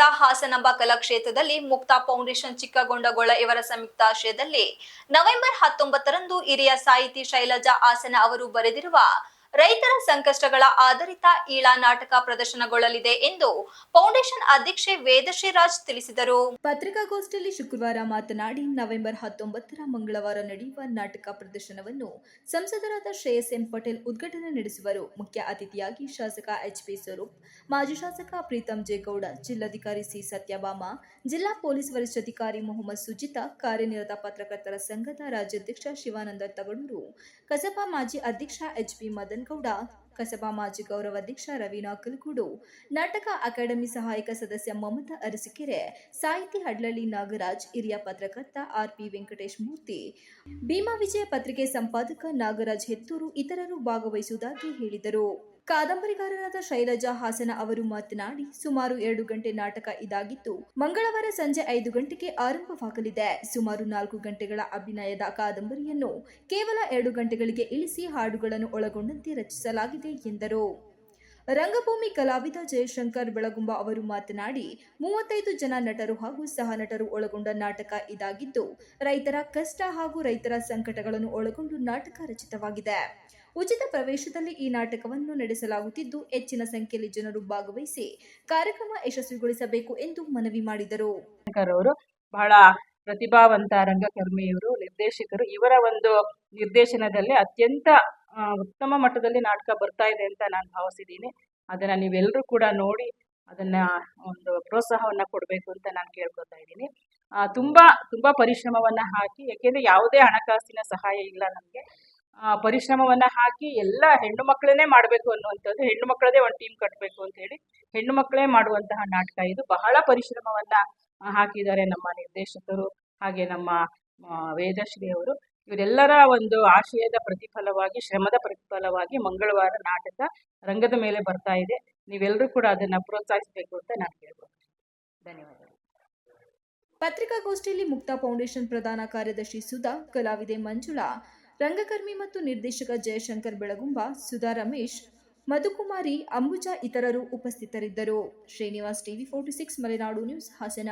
ಜಿಲ್ಲಾ ಹಾಸನಾಂಬ ಕಲಾಕ್ಷೇತ್ರದಲ್ಲಿ ಮುಕ್ತಾ ಫೌಂಡೇಶನ್ ಚಿಕ್ಕಗೊಂಡಗೊಳ ಇವರ ಸಂಯುಕ್ತಾಶ್ರಯದಲ್ಲಿ ನವೆಂಬರ್ 19ರಂದು ಹಿರಿಯ ಸಾಹಿತಿ ಶೈಲಜಾ ಹಾಸನ ಅವರು ಬರೆದಿರುವ ರೈತರ ಸಂಕಷ್ಟಗಳ ಆಧಾರಿತ ಈಳ ನಾಟಕ ಪ್ರದರ್ಶನಗೊಳ್ಳಲಿದೆ ಎಂದು ಫೌಂಡೇಶನ್ ಅಧ್ಯಕ್ಷೆ ವೇದಶ್ರೀ ರಾಜ್ ತಿಳಿಸಿದರು. ಪತ್ರಿಕಾಗೋಷ್ಠಿಯಲ್ಲಿ ಶುಕ್ರವಾರ ಮಾತನಾಡಿ ನವೆಂಬರ್ 19ರ ಮಂಗಳವಾರ ನಡೆಯುವ ನಾಟಕ ಪ್ರದರ್ಶನವನ್ನು ಸಂಸದರಾದ ಶ್ರೇಯಸ್ ಎಂ ಪಟೇಲ್ ಉದ್ಘಾಟನೆ ನಡೆಸುವರು. ಮುಖ್ಯ ಅತಿಥಿಯಾಗಿ ಶಾಸಕ ಎಚ್.ಪಿ. ಸ್ವರೂಪ್, ಮಾಜಿ ಶಾಸಕ ಪ್ರೀತಂ ಜೇಗೌಡ, ಜಿಲ್ಲಾಧಿಕಾರಿ ಸಿ. ಸತ್ಯಭಾಮ, ಜಿಲ್ಲಾ ಪೊಲೀಸ್ ವರಿಷ್ಠಾಧಿಕಾರಿ ಮೊಹಮ್ಮದ್ ಸುಜಿತಾ, ಕಾರ್ಯನಿರತ ಪತ್ರಕರ್ತರ ಸಂಘದ ರಾಜ್ಯಾಧ್ಯಕ್ಷ ಶಿವಾನಂದ ತಗಡೂರು, ಕಸಬಾ ಮಾಜಿ ಅಧ್ಯಕ್ಷ ಎಚ್.ಪಿ. ಮದನ್ ಗೌಡ, ಕಸಬಾ ಮಾಜಿ ಗೌರವಾಧ್ಯಕ್ಷ ರವೀನಾ ಕಲ್ಕುಡು, ನಾಟಕ ಅಕಾಡೆಮಿ ಸಹಾಯಕ ಸದಸ್ಯ ಮಮತಾ ಅರಸಿಕೆರೆ, ಸಾಹಿತಿ ಹಡ್ಲಳ್ಳಿ ನಾಗರಾಜ್, ಹಿರಿಯ ಪತ್ರಕರ್ತ ಆರ್.ಪಿ. ವೆಂಕಟೇಶ್ ಮೂರ್ತಿ, ಭೀಮಾ ವಿಜಯ ಪತ್ರಿಕೆ ಸಂಪಾದಕ ನಾಗರಾಜ್ ಹೆತ್ತೂರು ಇತರರು ಭಾಗವಹಿಸುವುದಾಗಿ ಹೇಳಿದರು. ಕಾದಂಬರಿಗಾರರಾದ ಶೈಲಜಾ ಹಾಸನ ಅವರು ಮಾತನಾಡಿ, ಸುಮಾರು 2 ಗಂಟೆ ನಾಟಕ ಇದಾಗಿದ್ದು ಮಂಗಳವಾರ ಸಂಜೆ 5 ಗಂಟೆಗೆ ಆರಂಭವಾಗಲಿದೆ. ಸುಮಾರು 4 ಗಂಟೆಗಳ ಅಭಿನಯದ ಕಾದಂಬರಿಯನ್ನು ಕೇವಲ 2 ಗಂಟೆಗಳಿಗೆ ಇಳಿಸಿ ಹಾಡುಗಳನ್ನು ಒಳಗೊಂಡಂತೆ ರಚಿಸಲಾಗಿದೆ ಎಂದರು. ರಂಗಭೂಮಿ ಕಲಾವಿದ ಜಯಶಂಕರ್ ಬೆಳಗುಂಬ ಅವರು ಮಾತನಾಡಿ, 35 ಜನ ನಟರು ಹಾಗೂ ಸಹ ನಟರು ಒಳಗೊಂಡ ನಾಟಕ ಇದಾಗಿದ್ದು ರೈತರ ಕಷ್ಟ ಹಾಗೂ ರೈತರ ಸಂಕಟಗಳನ್ನು ಒಳಗೊಂಡು ನಾಟಕ ರಚಿತವಾಗಿದೆ. ಉಚಿತ ಪ್ರವೇಶದಲ್ಲಿ ಈ ನಾಟಕವನ್ನು ನಡೆಸಲಾಗುತ್ತಿದ್ದು ಹೆಚ್ಚಿನ ಸಂಖ್ಯೆಯಲ್ಲಿ ಜನರು ಭಾಗವಹಿಸಿ ಕಾರ್ಯಕ್ರಮ ಯಶಸ್ವಿಗೊಳಿಸಬೇಕು ಎಂದು ಮನವಿ ಮಾಡಿದರು. ಅವರು ಬಹಳ ಪ್ರತಿಭಾವಂತ ರಂಗಕರ್ಮಿಯವರು, ನಿರ್ದೇಶಕರು. ಇವರ ಒಂದು ನಿರ್ದೇಶನದಲ್ಲಿ ಅತ್ಯಂತ ಉತ್ತಮ ಮಟ್ಟದಲ್ಲಿ ನಾಟಕ ಬರ್ತಾ ಇದೆ ಅಂತ ನಾನು ಭಾವಿಸಿದ್ದೀನಿ. ಅದನ್ನ ನೀವೆಲ್ಲರೂ ಕೂಡ ನೋಡಿ ಅದನ್ನ ಒಂದು ಪ್ರೋತ್ಸಾಹವನ್ನ ಕೊಡಬೇಕು ಅಂತ ನಾನು ಕೇಳ್ಕೊತಾ ಇದ್ದೀನಿ. ತುಂಬಾ ಪರಿಶ್ರಮವನ್ನ ಹಾಕಿ, ಯಾಕೆಂದ್ರೆ ಯಾವುದೇ ಹಣಕಾಸಿನ ಸಹಾಯ ಇಲ್ಲ ನಮಗೆ. ಪರಿಶ್ರಮವನ್ನ ಹಾಕಿ ಎಲ್ಲ ಹೆಣ್ಣು ಮಕ್ಕಳನ್ನೇ ಮಾಡಬೇಕು ಅನ್ನುವಂಥದ್ದು, ಹೆಣ್ಣು ಮಕ್ಕಳದೇ ಒಂದು ಟೀಮ್ ಕಟ್ಟಬೇಕು ಅಂತ ಹೇಳಿ ಹೆಣ್ಣು ಮಕ್ಕಳೇ ಮಾಡುವಂತಹ ನಾಟಕ ಇದು. ಬಹಳ ಪರಿಶ್ರಮವನ್ನ ಹಾಕಿದ್ದಾರೆ ನಮ್ಮ ನಿರ್ದೇಶಕರು, ಹಾಗೆ ನಮ್ಮ ವೇದಶ್ರೀ ಅವರು. ಇವರೆಲ್ಲರ ಒಂದು ಆಶಯದ ಪ್ರತಿಫಲವಾಗಿ, ಶ್ರಮದ ಪ್ರತಿಫಲವಾಗಿ ಮಂಗಳವಾರ ನಾಟಕ ರಂಗದ ಮೇಲೆ ಬರ್ತಾ ಇದೆ. ನೀವೆಲ್ಲರೂ ಕೂಡ ಅದನ್ನ ಪ್ರೋತ್ಸಾಹಿಸಬೇಕು ಅಂತ ನಾನು ಕೇಳ್ಕೊಳ್ತೀನಿ. ಧನ್ಯವಾದಗಳು. ಪತ್ರಿಕಾಗೋಷ್ಠಿಯಲ್ಲಿ ಮುಕ್ತಾ ಫೌಂಡೇಶನ್ ಪ್ರಧಾನ ಕಾರ್ಯದರ್ಶಿ ಸುಧಾ, ಕಲಾವಿದೆ ಮಂಜುಳಾ, ರಂಗಕರ್ಮಿ ಮತ್ತು ನಿರ್ದೇಶಕ ಜಯಶಂಕರ್ ಬೆಳಗುಂಬ, ಸುಧಾ ರಮೇಶ್, ಮಧುಕುಮಾರಿ, ಅಂಬುಜಾ ಇತರರು ಉಪಸ್ಥಿತರಿದ್ದರು. Srinivas, TV 46 Malenadu news, Hassan.